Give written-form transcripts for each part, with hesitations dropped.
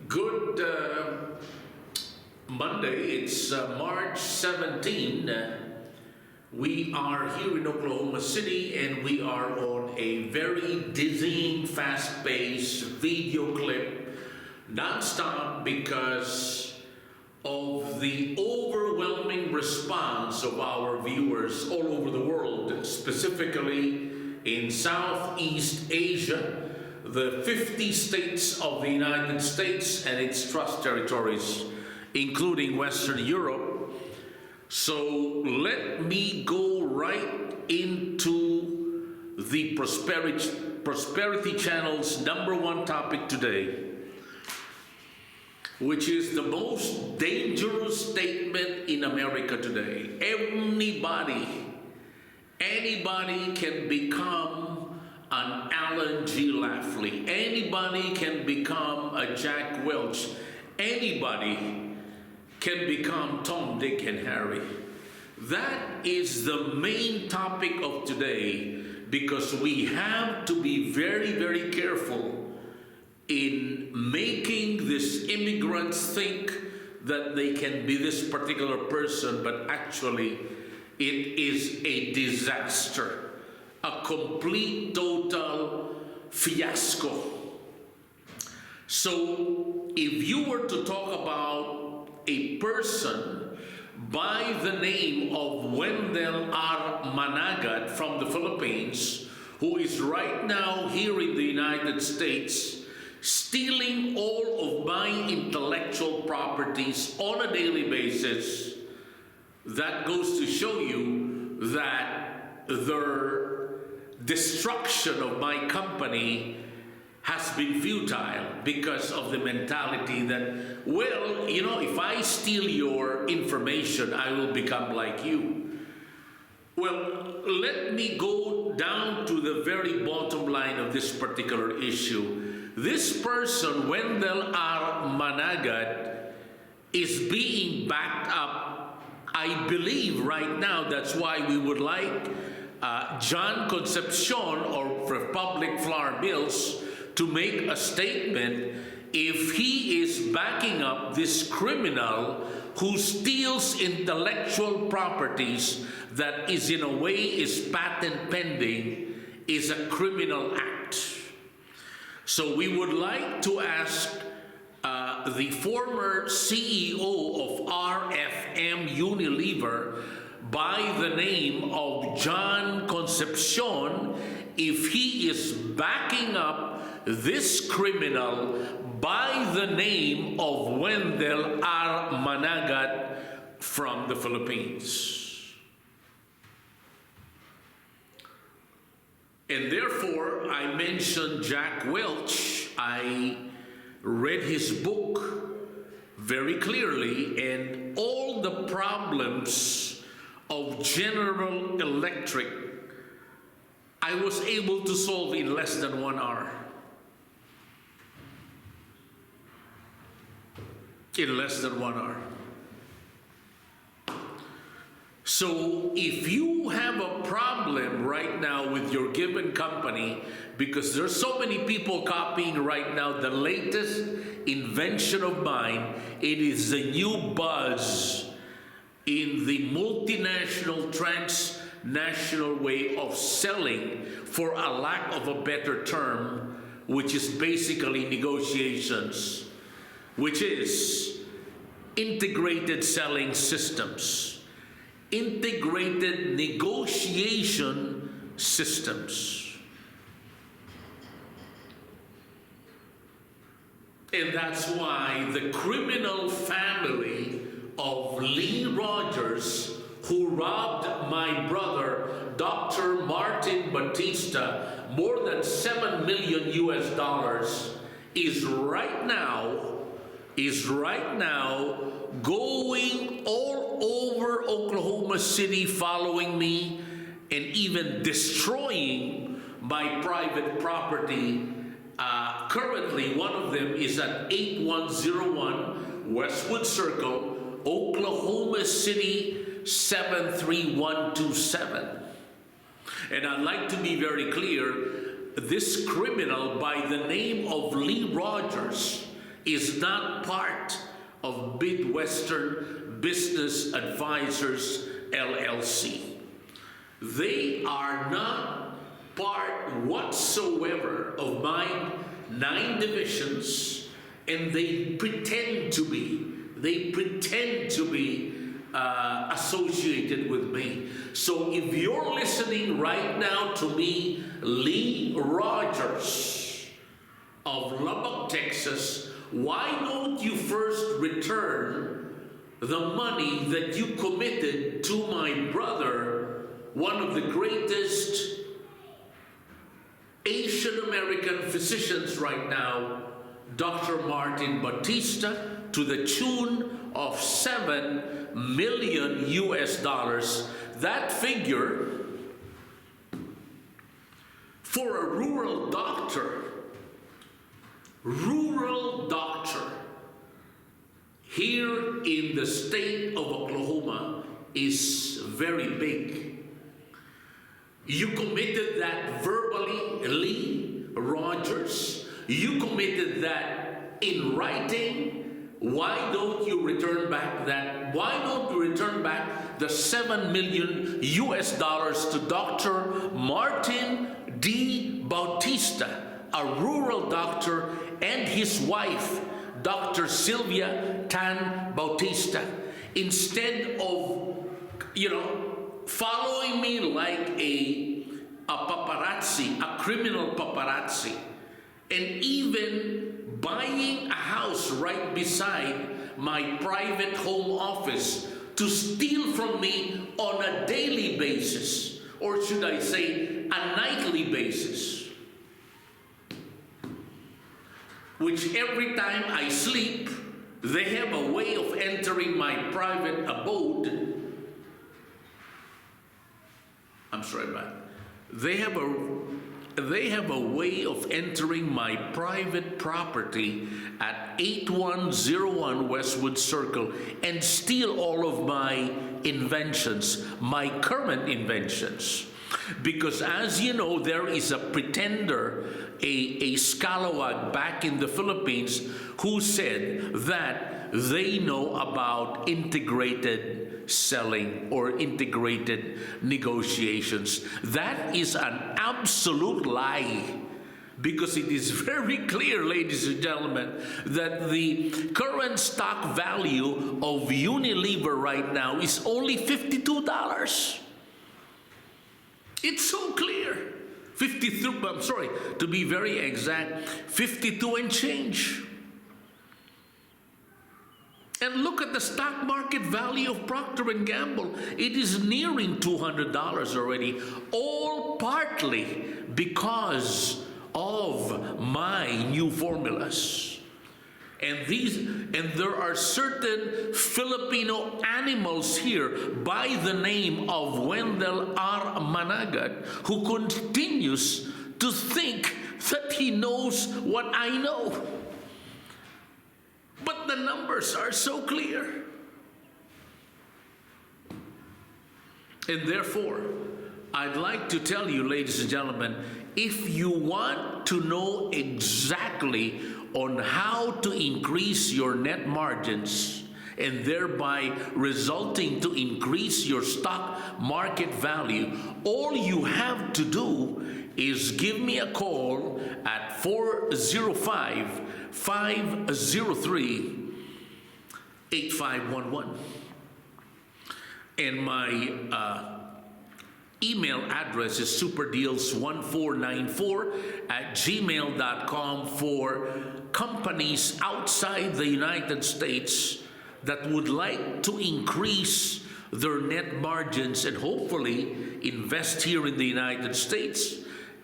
Good Monday. It's March 17. We are here in Oklahoma City and we are on a very dizzying, fast-paced video clip non-stop because of the overwhelming response of our viewers all over the world, specifically in Southeast Asia, the 50 states of the United States and its trust territories, including Western Europe. So let me go right into the Prosperity Channel's _1 topic today, which is the most dangerous statement in America today. Anybody can become an Alan G. Lafley. Anybody can become a Jack Welch. Anybody can become Tom, Dick, and Harry. That is the main topic of today because we have to be very, very careful in making these immigrants think that they can be this particular person, but actually it is a disaster. A complete, total fiasco. So, if you were to talk about a person by the name of Wendell R. Managat from the Philippines, who is right now here in the United States, stealing all of my intellectual properties on a daily basis, that goes to show you that their destruction of my company has been futile because of the mentality that, well, you know, if I steal your information, I will become like you. Well, let me go down to the very bottom line of this particular issue. This person, Wendell R. Managat, is being backed up, I believe right now. That's why we would like John Concepcion or Republic Flower Mills to make a statement if he is backing up this criminal who steals intellectual properties that is in a way is patent pending, is a criminal act. So we would like to ask the former CEO of RFM Unilever by the name of John Concepcion if he is backing up this criminal by the name of Wendell R. Managat from the Philippines. And therefore, I mentioned Jack Welch. I read his book very clearly, and all the problems of General Electric, I was able to solve in less than 1 hour. In less than 1 hour. So if you have a problem right now with your given company, because there's so many people copying right now the latest invention of mine, it is the new buzz in the multinational, transnational way of selling, for a lack of a better term, which is basically negotiations, which is integrated selling systems, integrated negotiation systems. And that's why the criminal family of Lee Rogers, who robbed my brother, Dr. Martin Batista, more than $7 million US, is right now going all over Oklahoma City following me and even destroying my private property. Currently, one of them is at 8101 Westwood Circle, Oklahoma City 73127. And I'd like to be very clear, this criminal by the name of Lee Rogers is not part of Midwestern Business Advisors LLC. They are not part whatsoever of my 9 divisions, and they pretend to be. They pretend to be associated with me. So if you're listening right now to me, Lee Rogers of Lubbock, Texas, why don't you first return the money that you committed to my brother, one of the greatest Asian American physicians right now, Dr. Martin Bautista, to the tune of $7 million US. That figure for a rural doctor here in the state of Oklahoma is very big. You committed that verbally, Lee Rogers. You committed that in writing. Why don't you return back that? Why don't you return back the $7 million US to Dr. Martin D. Bautista, a rural doctor, and his wife, Dr. Sylvia Tan Bautista, instead of, following me like a paparazzi, a criminal paparazzi, and even buying a house right beside my private home office to steal from me on a daily basis, or should I say a nightly basis, which every time I sleep, they have a way of entering my private abode. I'm sorry about it. They have a way of entering my private property at 8101 Westwood Circle and steal all of my inventions, my current inventions. Because as you know, there is a pretender, a scalawag back in the Philippines who said that they know about integrated selling or integrated negotiations. That is an absolute lie, because it is very clear, ladies and gentlemen, that the current stock value of Unilever right now is only $52. It's so clear. 52, I'm sorry, to be very exact, 52 and change. And look at the stock market value of Procter & Gamble. It is nearing $200 already, all partly because of my new formulas. And there are certain Filipino animals here by the name of Wendell R. Managat, who continues to think that he knows what I know. But the numbers are so clear. And therefore, I'd like to tell you, ladies and gentlemen, if you want to know exactly on how to increase your net margins and thereby resulting to increase your stock market value, all you have to do is give me a call at 405-503-8511. And my email address is superdeals1494@gmail.com for companies outside the United States that would like to increase their net margins and hopefully invest here in the United States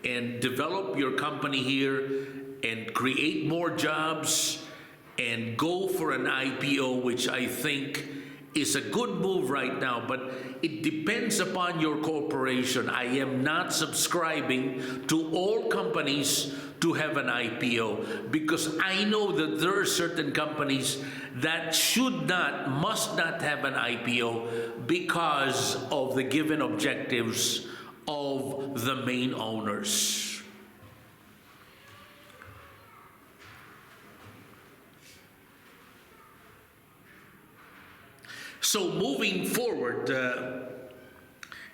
and develop your company here and create more jobs and go for an IPO, which I think is a good move right now, but it depends upon your corporation. I am not subscribing to all companies to have an IPO, because I know that there are certain companies that must not have an IPO because of the given objectives of the main owners. So moving forward,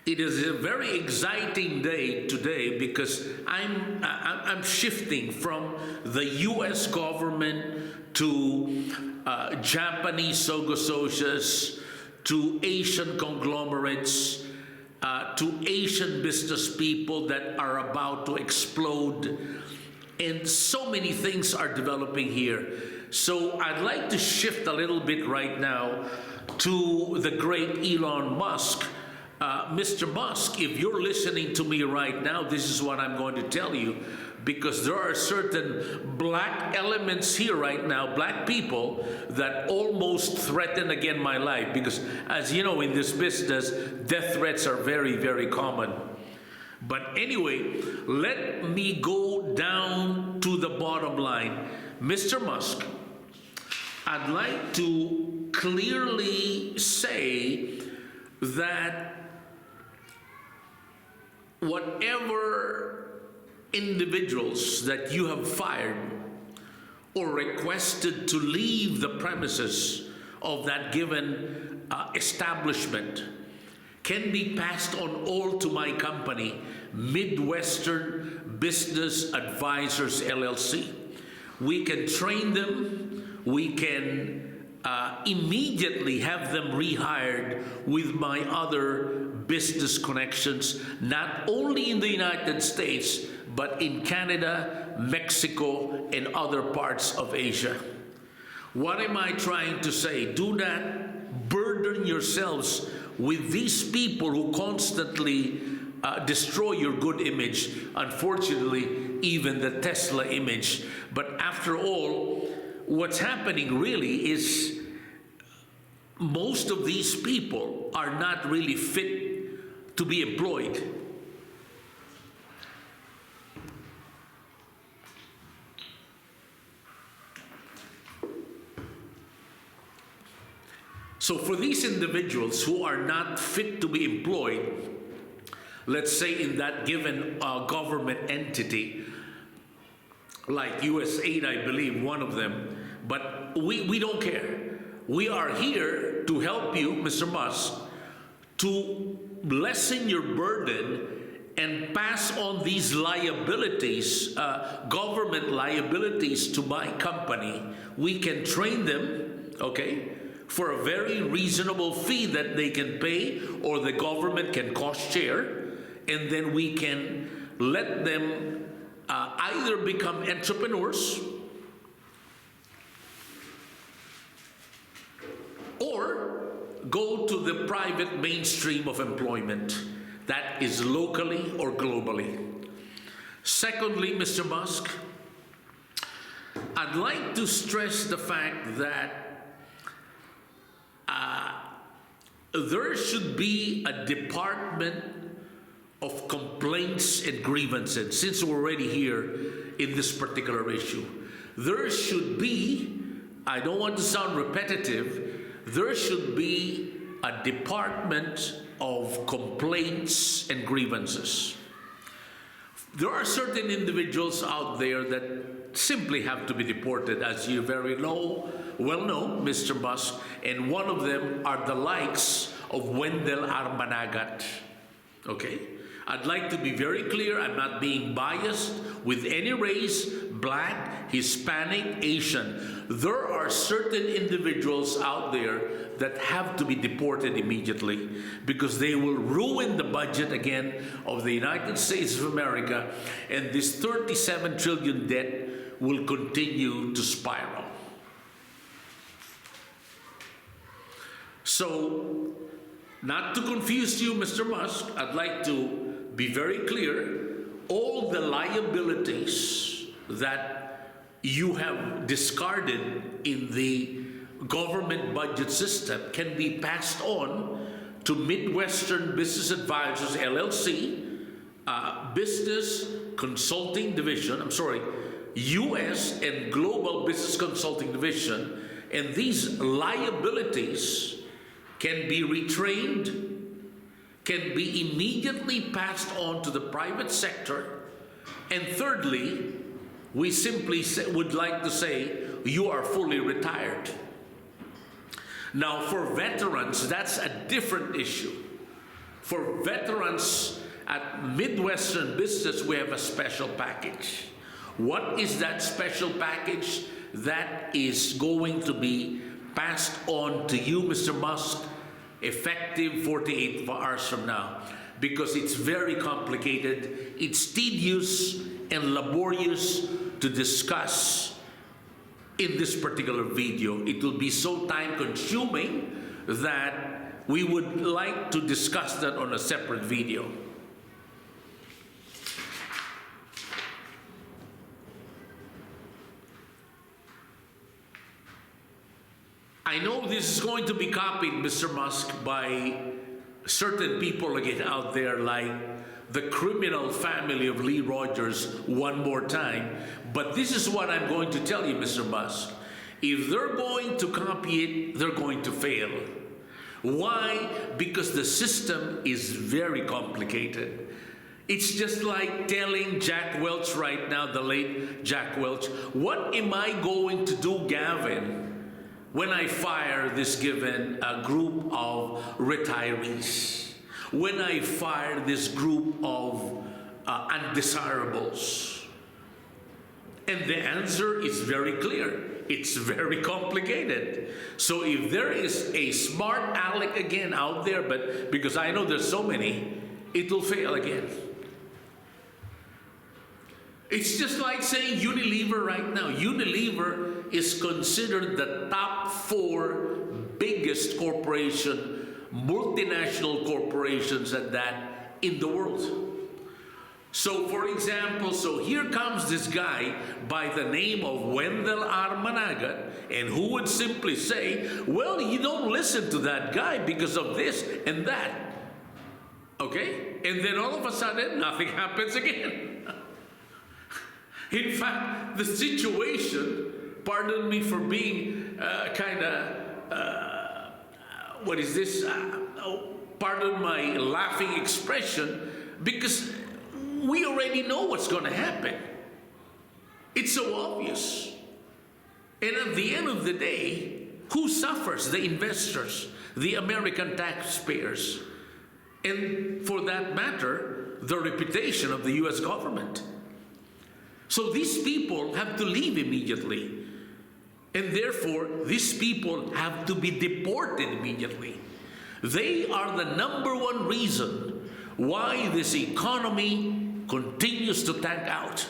it is a very exciting day today because I'm shifting from the U.S. government to Japanese sogososas, to Asian conglomerates, to Asian business people that are about to explode, and so many things are developing here. So I'd like to shift a little bit right now to the great Elon Musk. Mr. Musk, if you're listening to me right now, this is what I'm going to tell you, because there are certain black elements here right now, black people, that almost threaten again my life. Because as you know, in this business, death threats are very, very common. But anyway, let me go down to the bottom line. Mr. Musk, I'd like to clearly say that whatever individuals that you have fired or requested to leave the premises of that given establishment can be passed on all to my company, Midwestern Business Advisors LLC. We can train them, we can immediately have them rehired with my other business connections, not only in the United States, but in Canada, Mexico, and other parts of Asia. What am I trying to say? Do not burden yourselves with these people who constantly destroy your good image. Unfortunately, even the Tesla image. But after all, what's happening really is most of these people are not really fit to be employed. So for these individuals who are not fit to be employed, let's say in that given government entity, like USAID, I believe, one of them, but we don't care. We are here to help you, Mr. Musk, to lessen your burden and pass on these liabilities, government liabilities, to my company. We can train them, okay, for a very reasonable fee that they can pay, or the government can cost share, and then we can let them either become entrepreneurs or go to the private mainstream of employment that is locally or globally. Secondly, Mr. Musk, I'd like to stress the fact that there should be a department of complaints and grievances. Since we're already here in this particular issue, there should be, I don't want to sound repetitive, there should be a department of complaints and grievances. There are certain individuals out there that simply have to be deported, as you very well know, Mr. Musk, and one of them are the likes of WENDEL MANAGAT. Okay? I'd like to be very clear, I'm not being biased with any race, black, Hispanic, Asian. There are certain individuals out there that have to be deported immediately because they will ruin the budget again of the United States of America, and this 37 trillion debt will continue to spiral. So, not to confuse you, Mr. Musk, I'd like to be very clear. All the liabilities that you have discarded in the government budget system can be passed on to Midwestern Business Advisors LLC, Business Consulting Division, U.S. and Global Business Consulting Division, and these liabilities can be retrained, can be immediately passed on to the private sector, and thirdly, we simply would like to say you are fully retired. Now, for veterans, that's a different issue. For veterans at Midwestern Business, we have a special package. What is that special package? That is going to be passed on to you, Mr. Musk, effective 48 hours from now, because it's very complicated. It's tedious and laborious to discuss in this particular video. It will be so time consuming that we would like to discuss that on a separate video. I know this is going to be copied, Mr. Musk, by certain people again out there, like the criminal family of Lee Rogers one more time. But this is what I'm going to tell you, Mr. Musk. If they're going to copy it, they're going to fail. Why? Because the system is very complicated. It's just like telling Jack Welch right now, the late Jack Welch, what am I going to do, Gavin, when I fire this given group of retirees? When I fire this group of undesirables? And the answer is very clear. It's very complicated. So if there is a smart aleck again out there, but because I know there's so many, it will fail again. It's just like saying Unilever right now. Unilever is considered the top 4 biggest corporation, multinational corporations at that, in the world. So for example, so here comes this guy by the name of Wendell R. Managat, and who would simply say, well, you don't listen to that guy because of this and that. Okay? And then all of a sudden, nothing happens again. In fact, the situation, pardon me for being what is this? Pardon my laughing expression, because we already know what's going to happen. It's so obvious. And at the end of the day, who suffers? The investors, the American taxpayers, and for that matter, the reputation of the U.S. government. So these people have to leave immediately. And therefore, these people have to be deported immediately. They are the #1 reason why this economy continues to tank out.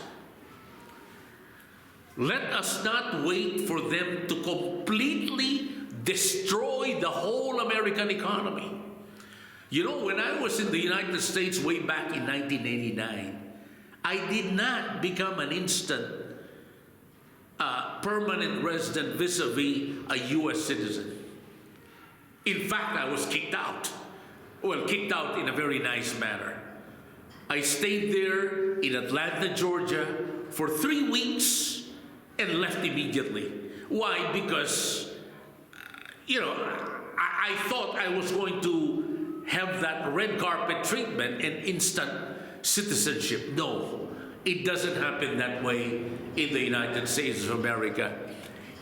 Let us not wait for them to completely destroy the whole American economy. You know, when I was in the United States way back in 1989, I did not become an instant permanent resident vis-a-vis a U.S. citizen. In fact, I was kicked out. Well, kicked out in a very nice manner. I stayed there in Atlanta, Georgia for 3 weeks and left immediately. Why? Because, I thought I was going to have that red carpet treatment and instant citizenship. No, it doesn't happen that way in the United States of America.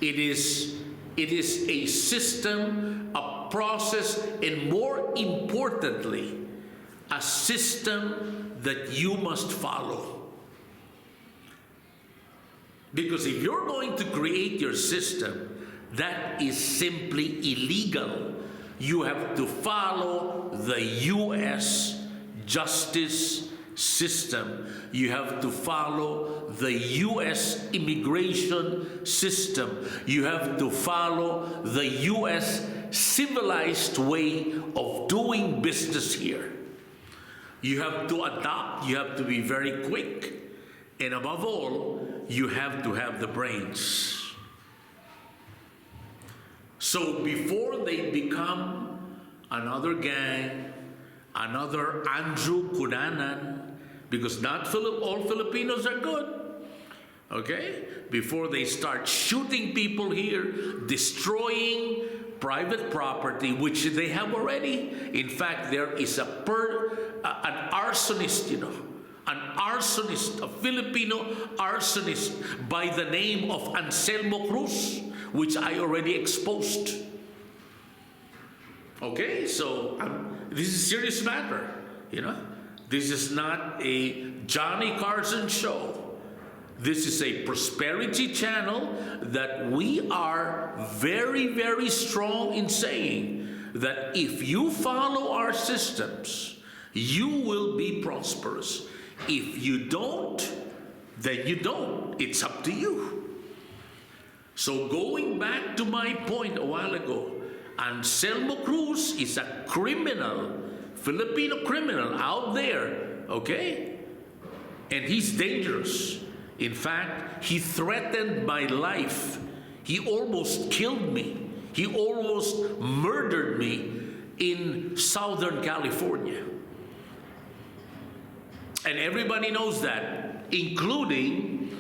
It is a system, a process, and more importantly, a system that you must follow. Because if you're going to create your system, that is simply illegal. You have to follow the U.S. justice system. You have to follow the U.S. immigration system. You have to follow the U.S. civilized way of doing business here. You have to adopt. You have to be very quick. And above all, you have to have the brains. So before they become another gang, another Andrew Cunanan, because not all Filipinos are good, okay? Before they start shooting people here, destroying private property, which they have already. In fact, there is an arsonist, an arsonist, a Filipino arsonist by the name of Anselmo Cruz, which I already exposed. Okay, so this is a serious matter, you know. This is not a Johnny Carson show. This is a prosperity channel that we are very, very strong in saying that if you follow our systems, you will be prosperous. If you don't, then you don't. It's up to you. So going back to my point a while ago, Anselmo Cruz is a criminal, Filipino criminal out there, okay? And he's dangerous. In fact, he threatened my life. He almost killed me. He almost murdered me in Southern California. And everybody knows that, including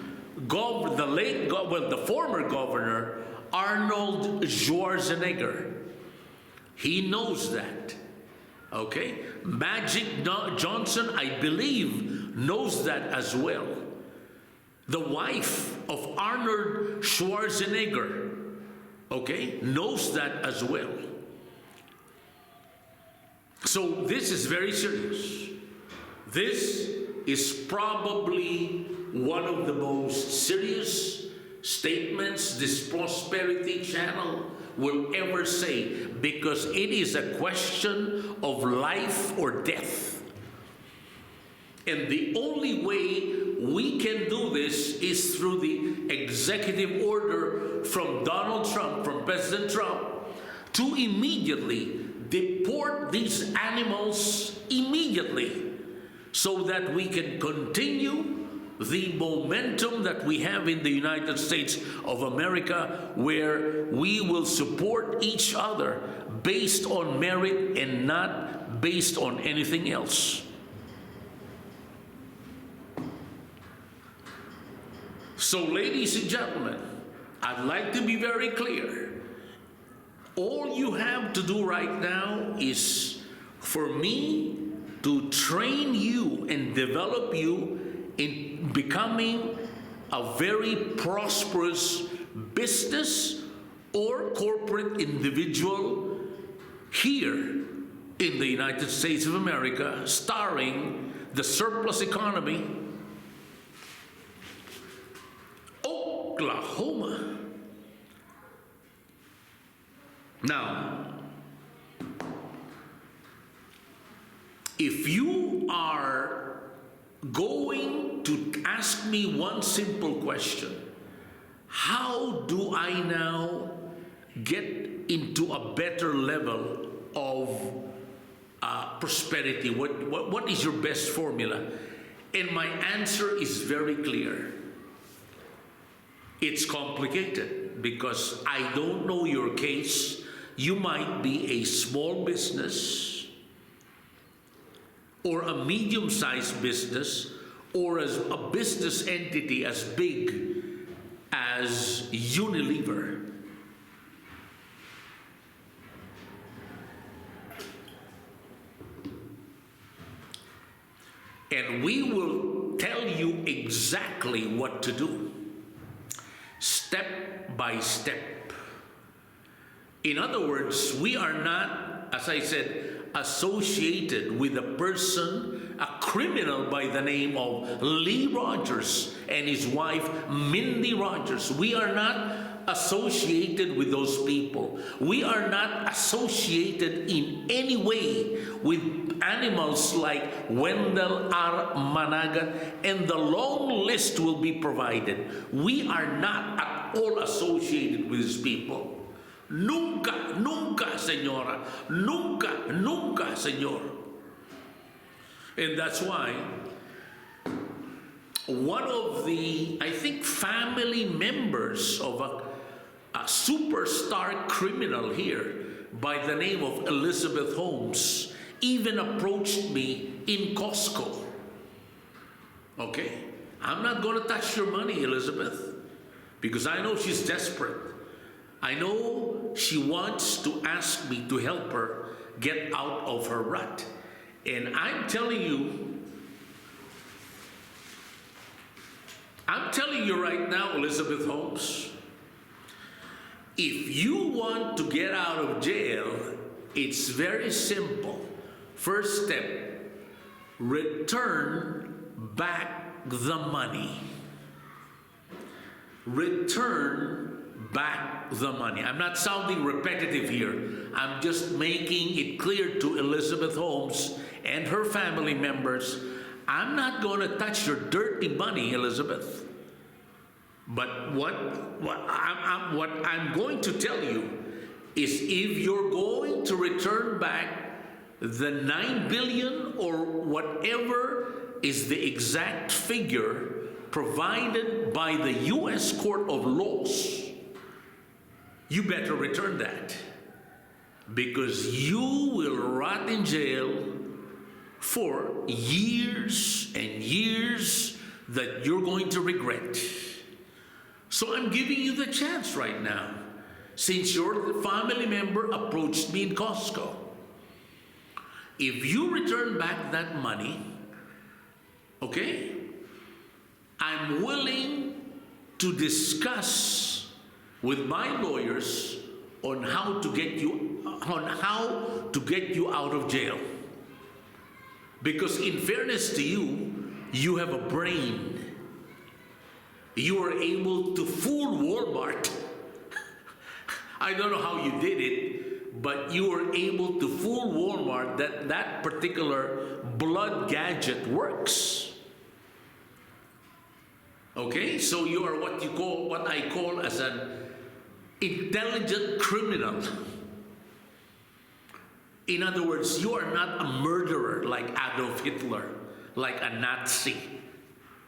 the former governor, Arnold Schwarzenegger. He knows that. Okay? Magic Johnson, I believe, knows that as well. The wife of Arnold Schwarzenegger, okay, knows that as well. So this is very serious. This is probably one of the most serious statements this prosperity channel will ever say, because it is a question of life or death. And the only way we can do this is through the executive order from Donald Trump, from President Trump, to immediately deport these animals immediately, so that we can continue the momentum that we have in the United States of America, where we will support each other based on merit and not based on anything else. So, ladies and gentlemen, I'd like to be very clear. All you have to do right now is for me to train you and develop you in becoming a very prosperous business or corporate individual here in the United States of America, starring the surplus economy, Oklahoma. Now, if you are going to ask me one simple question, how do I now get into a better level of prosperity? What is your best formula? And my answer is very clear. It's complicated because I don't know your case. You might be a small business or a medium-sized business or as a business entity as big as Unilever. And we will tell you exactly what to do, step by step. In other words, we are not, as I said, associated with a person, a criminal by the name of Lee Rogers and his wife, Mindy Rogers. We are not associated with those people. We are not associated in any way with animals like Wendell R. Managat, and the long list will be provided. We are not at all associated with these people. Nunca, nunca, señora. Nunca, nunca, señor. And that's why one of the, I think, family members of a superstar criminal here by the name of Elizabeth Holmes even approached me in Costco. Okay? I'm not going to touch your money, Elizabeth, because I know she's desperate. I know she wants to ask me to help her get out of her rut. And I'm telling you right now, Elizabeth Holmes, if you want to get out of jail, It's very simple. First step, return back the money. Return back the money. I'm not sounding repetitive here. I'm just making it clear to Elizabeth Holmes and her family members, I'm not going to touch your dirty money, Elizabeth. But what I'm going to tell you is, if you're going to return back the 9 billion or whatever is the exact figure provided by the U.S. Court of Laws, you better return that, because you will rot in jail for years and years that you're going to regret. So I'm giving you the chance right now, since your family member approached me in Costco. If you return back that money, okay, I'm willing to discuss with my lawyers on how to get you out of jail. Because in fairness to you, you have a brain. You were able to fool Walmart. I don't know how you did it, but you were able to fool Walmart that that particular blood gadget works. Okay, so you are what I call as an intelligent criminal. In other words, you are not a murderer like Adolf Hitler, like a Nazi.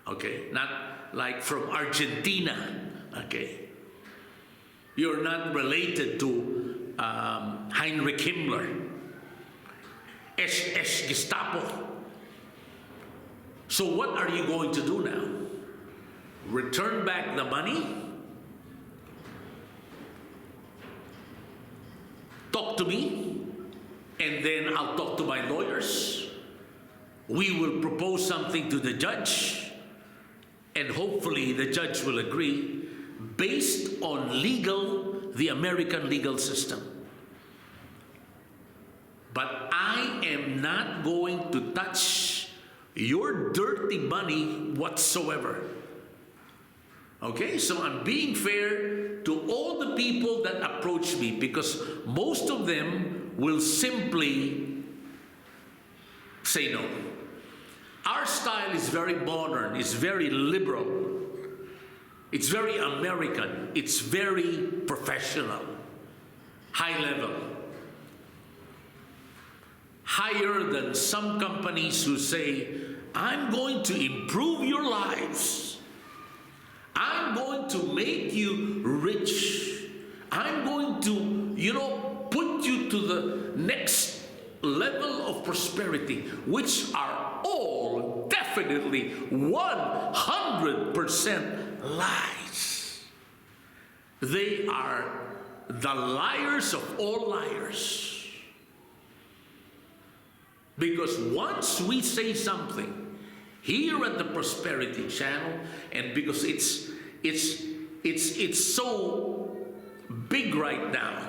Okay, not like from Argentina. Okay, you're not related to Heinrich Himmler, SS Gestapo. So what are you going to do now? Return back the money? Talk to me, and then I'll talk to my lawyers. We will propose something to the judge, and hopefully the judge will agree based on the American legal system. But I am not going to touch your dirty money whatsoever. Okay, so I'm being fair to all the people that approach me, because most of them will simply say no. Our style is very modern, it's very liberal, it's very American, it's very professional, high level. Higher than some companies who say, I'm going to improve your lives. I'm going to make you rich. I'm going to, put you to the next level of prosperity, which are all definitely 100% lies. They are the liars of all liars. Because once we say something here at the Prosperity Channel, and because it's so big right now,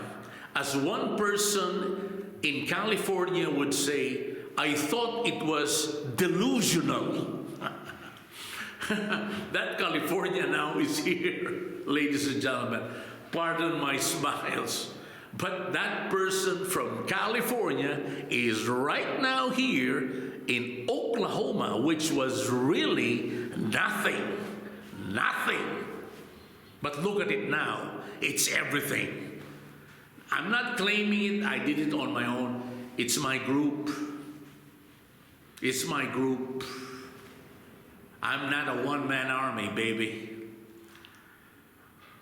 as one person in California would say, I thought it was delusional. That California now is here, ladies and gentlemen. Pardon my smiles. But that person from California is right now here in Oklahoma, which was really nothing. But look at it now. It's everything. I'm not claiming it. I did it on my own. It's my group. It's my group. I'm not a one-man army, baby.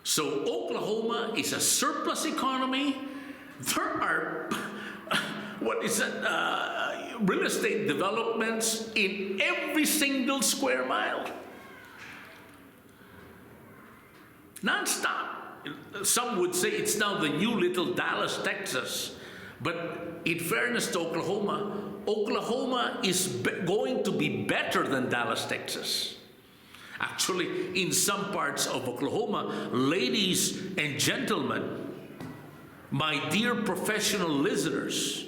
So Oklahoma is a surplus economy. There are, real estate developments in every single square mile. Non-stop. Some would say it's now the new little Dallas, Texas. But in fairness to Oklahoma, Oklahoma is going to be better than Dallas, Texas. Actually, in some parts of Oklahoma, ladies and gentlemen, My dear professional listeners,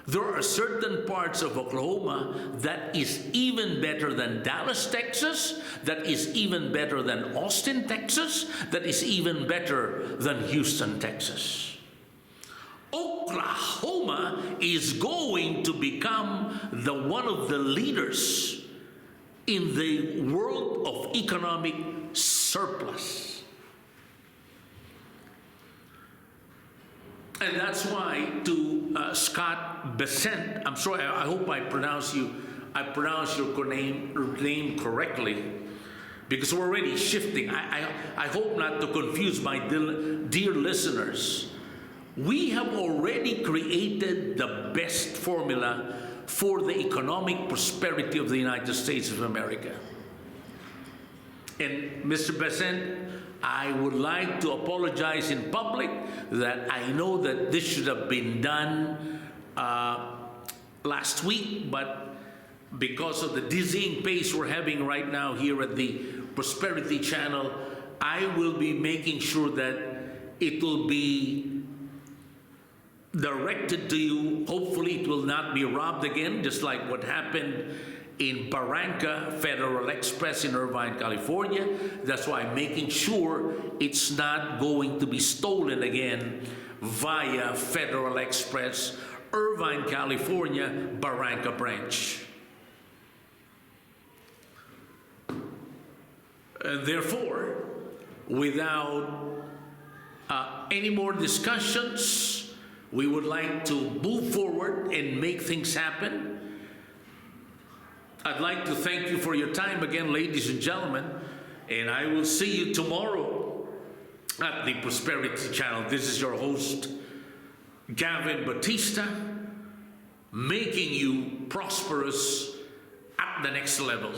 there are certain parts of Oklahoma that is even better than Dallas, Texas, that is even better than Austin, Texas, that is even better than Houston, Texas. Oklahoma is going to become one of the leaders in the world of economic surplus. And that's why to Scott Besant, I'm sorry, I hope I pronounce your name correctly, because we're already shifting. I hope not to confuse my dear listeners. We have already created the best formula for the economic prosperity of the United States of America. And Mr. Besant, I would like to apologize in public that I know that this should have been done last week, but because of the dizzying pace we're having right now here at the Prosperity Channel, I will be making sure that it will be directed to you. Hopefully it will not be robbed again, just like what happened in Barranca Federal Express in Irvine, California. That's why I'm making sure it's not going to be stolen again via Federal Express, Irvine, California, Barranca branch. Therefore, without any more discussions, we would like to move forward and make things happen. I'd like to thank you for your time again, ladies and gentlemen, and I will see you tomorrow at the Prosperity Channel. This is your host, Gavin Batista, making you prosperous at the next level.